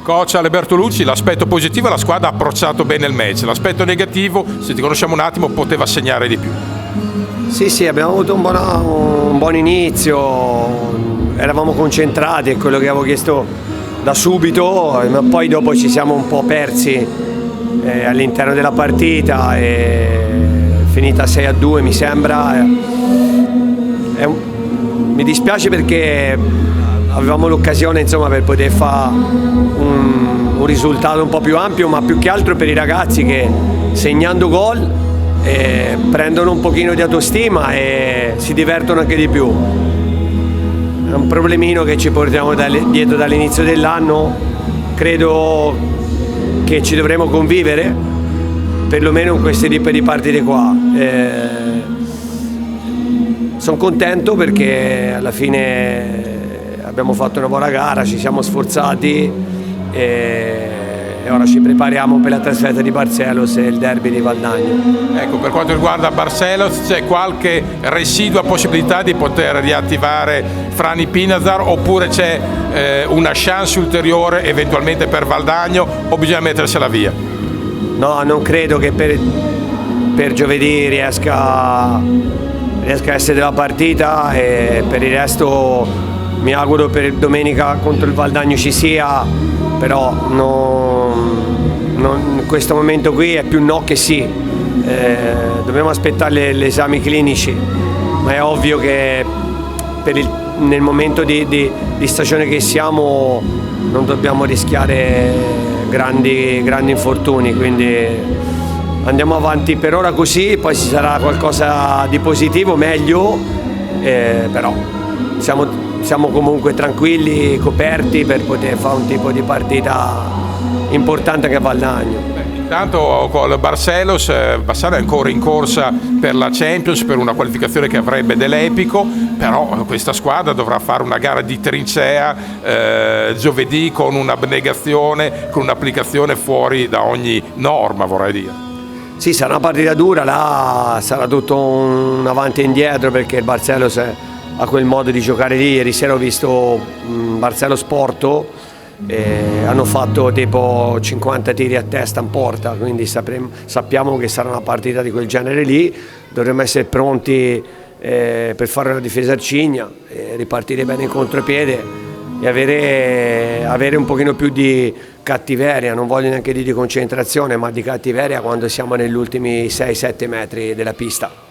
Coach Alberto Lucci, l'aspetto positivo è la squadra ha approcciato bene il match, l'aspetto negativo, se ti conosciamo un attimo, poteva segnare di più. Sì, abbiamo avuto un buon inizio, eravamo concentrati, è quello che avevo chiesto da subito, ma poi dopo ci siamo un po' persi all'interno della partita, e finita 6-2 mi sembra. Mi dispiace perché avevamo l'occasione, insomma, per poter fare un risultato un po' più ampio, ma più che altro per i ragazzi che segnando gol prendono un pochino di autostima e si divertono anche di più. È un problemino che ci portiamo dietro dall'inizio dell'anno, credo che ci dovremo convivere perlomeno in questi tipi di partite qua. Sono contento perché alla fine abbiamo fatto una buona gara, ci siamo sforzati e ora ci prepariamo per la trasferta di Barcelos e il derby di Valdagno. Ecco, per quanto riguarda Barcelos, c'è qualche residua possibilità di poter riattivare Frani Pinazar, oppure c'è una chance ulteriore eventualmente per Valdagno, o bisogna mettersela via? No, non credo che per giovedì riesca a essere della partita, e per il resto mi auguro per domenica contro il Valdagno ci sia, però in questo momento qui è più no che sì. Dobbiamo aspettare gli esami clinici, ma è ovvio che nel momento di stagione che siamo non dobbiamo rischiare grandi infortuni, quindi andiamo avanti per ora così, poi ci sarà qualcosa di positivo, meglio, però siamo comunque tranquilli, coperti per poter fare un tipo di partita importante anche a Valdagno. Intanto con Barcelos, Bassano è ancora in corsa per la Champions, per una qualificazione che avrebbe dell'epico, però questa squadra dovrà fare una gara di trincea giovedì, con un'abnegazione, con un'applicazione fuori da ogni norma, vorrei dire. Sì, sarà una partita dura, là sarà tutto un avanti e indietro, perché il Barcelos ha quel modo di giocare lì. Ieri sera ho visto Barcelos Porto, hanno fatto tipo 50 tiri a testa in porta, quindi sappiamo che sarà una partita di quel genere lì. Dovremmo essere pronti per fare una difesa arcigna, ripartire bene in contropiede e avere un pochino più di cattiveria, non voglio neanche dire di concentrazione, ma di cattiveria quando siamo negli ultimi 6-7 metri della pista.